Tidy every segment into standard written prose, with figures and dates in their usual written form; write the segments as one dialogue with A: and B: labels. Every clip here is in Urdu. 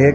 A: 1,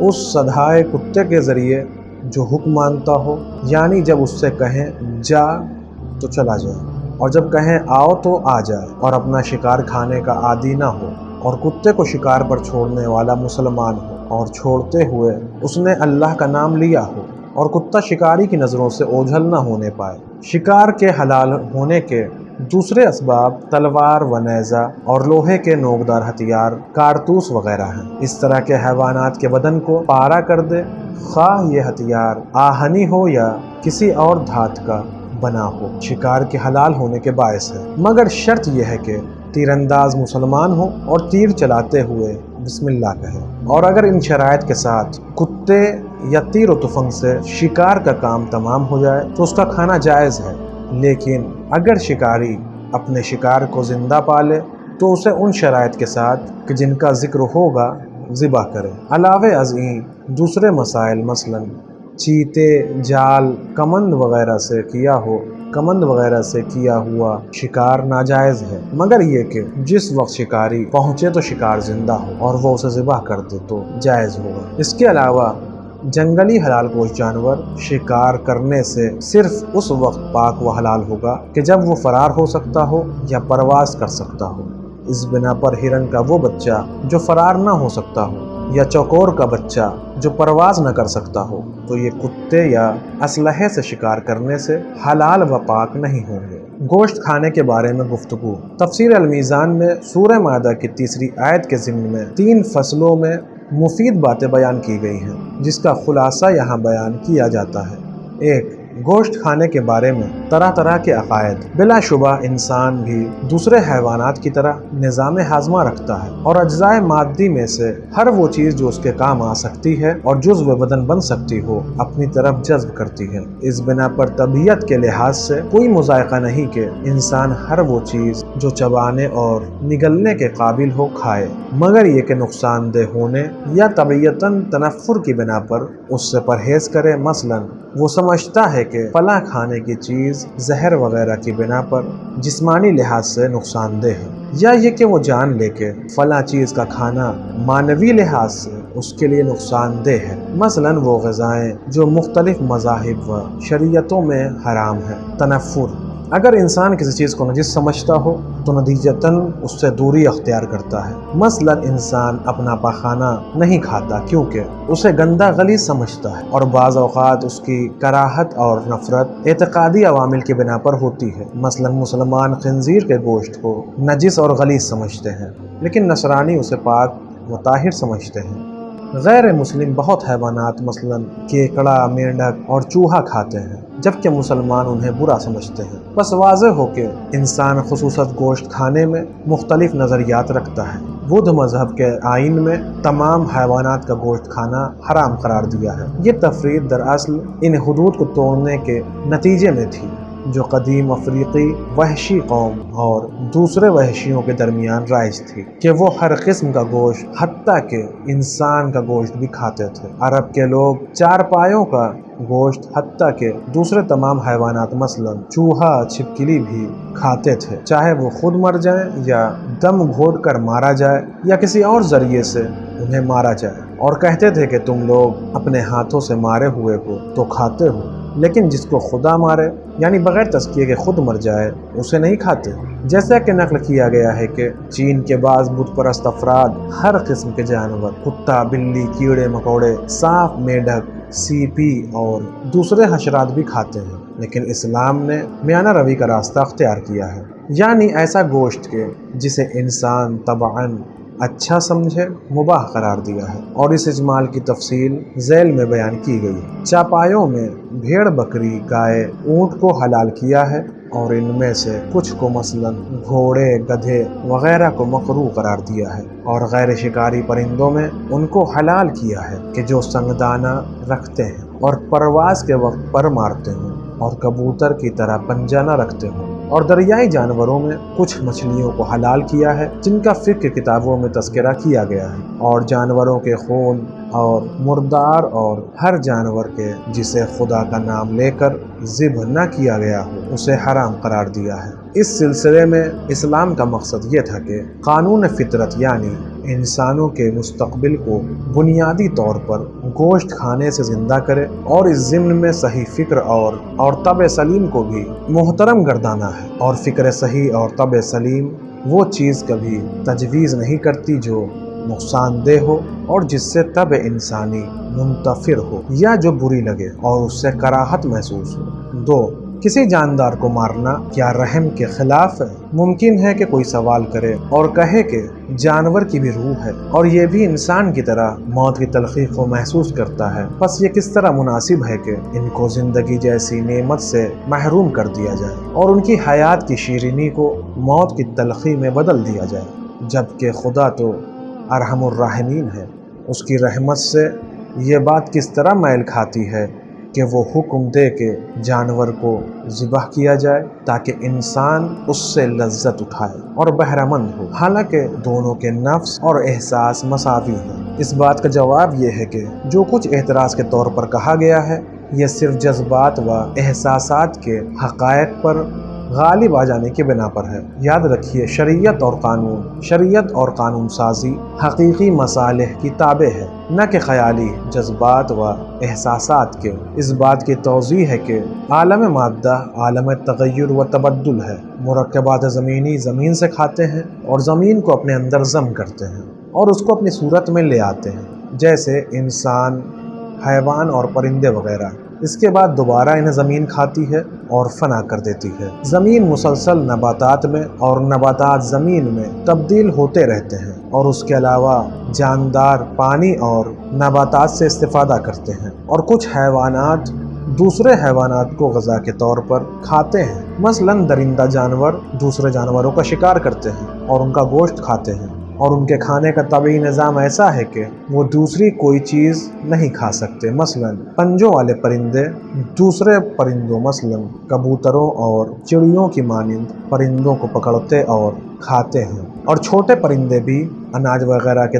A: اس سدھائے کتے کے ذریعے جو حکم مانتا ہو، یعنی جب اس سے کہیں جا تو چلا جائے، اور جب کہیں آؤ تو آ جائے، اور اپنا شکار کھانے کا عادی نہ ہو، اور کتے کو شکار پر چھوڑنے والا مسلمان ہو، اور چھوڑتے ہوئے اس نے اللہ کا نام لیا ہو، اور کتا شکاری کی نظروں سے اوجھل نہ ہونے پائے۔ شکار کے حلال ہونے کے دوسرے اسباب تلوار و نیزہ اور لوہے کے نوکدار ہتھیار، کارتوس وغیرہ ہیں۔ اس طرح کے حیوانات کے بدن کو پارا کر دے، خواہ یہ ہتھیار آہنی ہو یا کسی اور دھات کا بنا ہو، شکار کے حلال ہونے کے باعث ہے، مگر شرط یہ ہے کہ تیر انداز مسلمان ہو اور تیر چلاتے ہوئے بسم اللہ کہے، اور اگر ان شرائط کے ساتھ کتے یا تیر و تفنگ سے شکار کا کام تمام ہو جائے تو اس کا کھانا جائز ہے، لیکن اگر شکاری اپنے شکار کو زندہ پالے تو اسے ان شرائط کے ساتھ کہ جن کا ذکر ہوگا ذبح کرے۔ علاوہ ازیں دوسرے مسائل مثلا چیتے، جال، کمند وغیرہ سے کیا ہوا شکار ناجائز ہے، مگر یہ کہ جس وقت شکاری پہنچے تو شکار زندہ ہو اور وہ اسے ذبح کر دے تو جائز ہوگا۔ اس کے علاوہ جنگلی حلال گوشت جانور شکار کرنے سے صرف اس وقت پاک و حلال ہوگا کہ جب وہ فرار ہو سکتا ہو یا پرواز کر سکتا ہو۔ اس بنا پر ہرن کا وہ بچہ جو فرار نہ ہو سکتا ہو یا چوکور کا بچہ جو پرواز نہ کر سکتا ہو تو یہ کتے یا اسلحے سے شکار کرنے سے حلال و پاک نہیں ہوں گے۔ گوشت کھانے کے بارے میں گفتگو۔ تفسیر المیزان میں سورہ مائدہ کی 3 آیت کے ضمن میں 3 فصلوں میں مفید باتیں بیان کی گئی ہیں، جس کا خلاصہ یہاں بیان کیا جاتا ہے۔ 1. گوشت کھانے کے بارے میں طرح طرح کے عقائد۔ بلا شبہ انسان بھی دوسرے حیوانات کی طرح نظام ہاضمہ رکھتا ہے اور اجزائے مادی میں سے ہر وہ چیز جو اس کے کام آ سکتی ہے اور جزو بدن بن سکتی ہو اپنی طرف جذب کرتی ہے۔ اس بنا پر طبیعت کے لحاظ سے کوئی مذائقہ نہیں کہ انسان ہر وہ چیز جو چبانے اور نگلنے کے قابل ہو کھائے، مگر یہ کہ نقصان دہ ہونے یا طبیعتاً تنفر کی بنا پر اس سے پرہیز کرے۔ مثلا وہ سمجھتا ہے کہ فلاں کھانے کی چیز زہر وغیرہ کی بنا پر جسمانی لحاظ سے نقصان دہ ہے، یا یہ کہ وہ جان لے کہ فلاں چیز کا کھانا معنوی لحاظ سے اس کے لیے نقصان دہ ہے۔ مثلا وہ غذائیں جو مختلف مذاہب و شریعتوں میں حرام ہیں۔ تنفر: اگر انسان کسی چیز کو نجس سمجھتا ہو تو نتیجتاً اس سے دوری اختیار کرتا ہے۔ مثلا انسان اپنا پاخانہ نہیں کھاتا کیونکہ اسے گندا غلیظ سمجھتا ہے، اور بعض اوقات اس کی کراہت اور نفرت اعتقادی عوامل کی بنا پر ہوتی ہے۔ مثلا مسلمان خنزیر کے گوشت کو نجس اور غلیظ سمجھتے ہیں، لیکن نصرانی اسے پاک و طاہر سمجھتے ہیں۔ غیر مسلم بہت حیوانات مثلا کیکڑا، مینڈک اور چوہا کھاتے ہیں، جبکہ مسلمان انہیں برا سمجھتے ہیں۔ بس واضح ہو کہ انسان خصوصاً گوشت کھانے میں مختلف نظریات رکھتا ہے۔ بدھ مذہب کے آئین میں تمام حیوانات کا گوشت کھانا حرام قرار دیا ہے۔ یہ تفریق دراصل ان حدود کو توڑنے کے نتیجے میں تھی جو قدیم افریقی وحشی قوم اور دوسرے وحشیوں کے درمیان رائج تھی کہ وہ ہر قسم کا گوشت حتیٰ کہ انسان کا گوشت بھی کھاتے تھے۔ عرب کے لوگ چارپائیوں کا گوشت حتیٰ کہ دوسرے تمام حیوانات مثلا چوہا، چھپکلی بھی کھاتے تھے، چاہے وہ خود مر جائیں یا دم گھونٹ کر مارا جائے یا کسی اور ذریعے سے انہیں مارا جائے، اور کہتے تھے کہ تم لوگ اپنے ہاتھوں سے مارے ہوئے کو تو کھاتے ہو، لیکن جس کو خدا مارے یعنی بغیر تزکیے کے خود مر جائے اسے نہیں کھاتے۔ جیسا کہ نقل کیا گیا ہے کہ چین کے بعض بت پرست افراد ہر قسم کے جانور، کتا، بلی، کیڑے مکوڑے، سانپ، میڈک، سیپی اور دوسرے حشرات بھی کھاتے ہیں، لیکن اسلام نے میانہ روی کا راستہ اختیار کیا ہے، یعنی ایسا گوشت کے جسے انسان طبعاً اچھا سمجھے مباح قرار دیا ہے، اور اس اجمال کی تفصیل ذیل میں بیان کی گئی ہے۔ چاپایوں میں بھیڑ، بکری، گائے، اونٹ کو حلال کیا ہے، اور ان میں سے کچھ کو مثلا گھوڑے، گدھے وغیرہ کو مکروہ قرار دیا ہے، اور غیر شکاری پرندوں میں ان کو حلال کیا ہے کہ جو سنگدانہ رکھتے ہیں اور پرواز کے وقت پر مارتے ہیں اور کبوتر کی طرح پنجہ نہ رکھتے ہوں، اور دریائی جانوروں میں کچھ مچھلیوں کو حلال کیا ہے جن کا فقہ کتابوں میں تذکرہ کیا گیا ہے، اور جانوروں کے خون اور مردار اور ہر جانور کے جسے خدا کا نام لے کر ذبح نہ کیا گیا ہو اسے حرام قرار دیا ہے۔ اس سلسلے میں اسلام کا مقصد یہ تھا کہ قانون فطرت یعنی انسانوں کے مستقبل کو بنیادی طور پر گوشت کھانے سے زندہ کرے اور اس ضمن میں صحیح فکر اور طبع سلیم کو بھی محترم گردانا ہے۔ اور فکر صحیح اور طبع سلیم وہ چیز کبھی تجویز نہیں کرتی جو نقصان دہ ہو اور جس سے طبع انسانی منتفر ہو یا جو بری لگے اور اس سے کراہت محسوس ہو۔ 2. کسی جاندار کو مارنا کیا رحم کے خلاف ہے؟ ممکن ہے کہ کوئی سوال کرے اور کہے کہ جانور کی بھی روح ہے اور یہ بھی انسان کی طرح موت کی تلخی کو محسوس کرتا ہے، پس یہ کس طرح مناسب ہے کہ ان کو زندگی جیسی نعمت سے محروم کر دیا جائے اور ان کی حیات کی شیرینی کو موت کی تلخی میں بدل دیا جائے، جبکہ خدا تو ارحم الراحمین ہے۔ اس کی رحمت سے یہ بات کس طرح میل کھاتی ہے کہ وہ حکم دے کہ جانور کو ذبح کیا جائے تاکہ انسان اس سے لذت اٹھائے اور بہرہ مند ہو، حالانکہ دونوں کے نفس اور احساس مساوی ہیں۔ اس بات کا جواب یہ ہے کہ جو کچھ اعتراض کے طور پر کہا گیا ہے یہ صرف جذبات و احساسات کے حقائق پر غالب آ جانے کی بنا پر ہے۔ یاد رکھیے شریعت اور قانون سازی حقیقی مصالح کی تابع ہے، نہ کہ خیالی جذبات و احساسات کے۔ اس بات کی توضیح ہے کہ عالم مادہ عالم تغیر و تبدل ہے۔ مرکبات زمینی زمین سے کھاتے ہیں اور زمین کو اپنے اندر ضم کرتے ہیں اور اس کو اپنی صورت میں لے آتے ہیں، جیسے انسان، حیوان اور پرندے وغیرہ۔ اس کے بعد دوبارہ انہیں زمین کھاتی ہے اور فنا کر دیتی ہے۔ زمین مسلسل نباتات میں اور نباتات زمین میں تبدیل ہوتے رہتے ہیں اور اس کے علاوہ جاندار پانی اور نباتات سے استفادہ کرتے ہیں اور کچھ حیوانات دوسرے حیوانات کو غذا کے طور پر کھاتے ہیں۔ مثلاً درندہ جانور دوسرے جانوروں کا شکار کرتے ہیں اور ان کا گوشت کھاتے ہیں، اور ان کے کھانے کا طبعی نظام ایسا ہے کہ وہ دوسری کوئی چیز نہیں کھا سکتے۔ مثلاً پنجوں والے پرندے دوسرے پرندوں مثلاً کبوتروں اور چڑیوں کی مانند پرندوں کو پکڑتے اور کھاتے ہیں، اور چھوٹے پرندے بھی اناج وغیرہ کے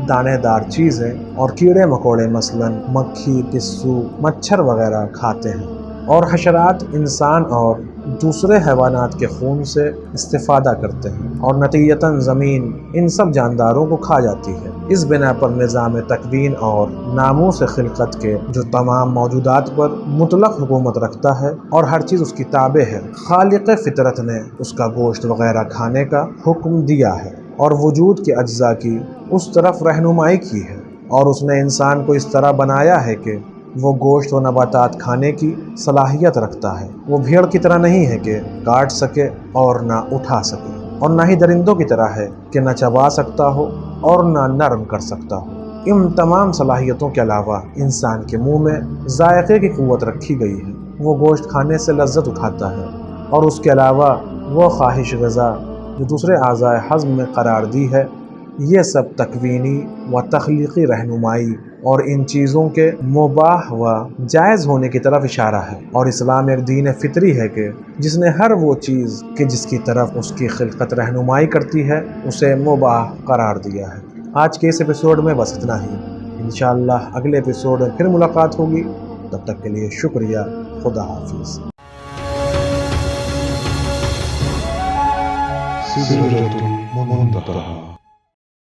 A: دانے دار چیزیں اور کیڑے مکوڑے مثلاً مکھی، پسو، مچھر وغیرہ کھاتے ہیں، اور حشرات انسان اور دوسرے حیوانات کے خون سے استفادہ کرتے ہیں، اور نتیجتاً زمین ان سب جانداروں کو کھا جاتی ہے۔ اس بنا پر نظام تکوین اور ناموس خلقت کے جو تمام موجودات پر مطلق حکومت رکھتا ہے اور ہر چیز اس کی تابع ہے، خالق فطرت نے اس کا گوشت وغیرہ کھانے کا حکم دیا ہے اور وجود کے اجزاء کی اس طرف رہنمائی کی ہے، اور اس نے انسان کو اس طرح بنایا ہے کہ وہ گوشت و نباتات کھانے کی صلاحیت رکھتا ہے۔ وہ بھیڑ کی طرح نہیں ہے کہ کاٹ سکے اور نہ اٹھا سکے، اور نہ ہی درندوں کی طرح ہے کہ نہ چبا سکتا ہو اور نہ نرم کر سکتا ہو۔ ان تمام صلاحیتوں کے علاوہ انسان کے منہ میں ذائقے کی قوت رکھی گئی ہے، وہ گوشت کھانے سے لذت اٹھاتا ہے، اور اس کے علاوہ وہ خواہش غذا جو دوسرے اعضائے ہضم میں قرار دی ہے۔ یہ سب تکوینی و تخلیقی رہنمائی اور ان چیزوں کے مباح و جائز ہونے کی طرف اشارہ ہے، اور اسلام ایک دین فطری ہے کہ جس نے ہر وہ چیز کہ جس کی طرف اس کی خلقت رہنمائی کرتی ہے اسے مباح قرار دیا ہے۔ آج کے اس ایپیسوڈ میں بس اتنا ہی، انشاءاللہ اگلے ایپیسوڈ میں پھر ملاقات ہوگی، تب تک کے لیے شکریہ، خدا حافظ۔
B: سدرة منتهى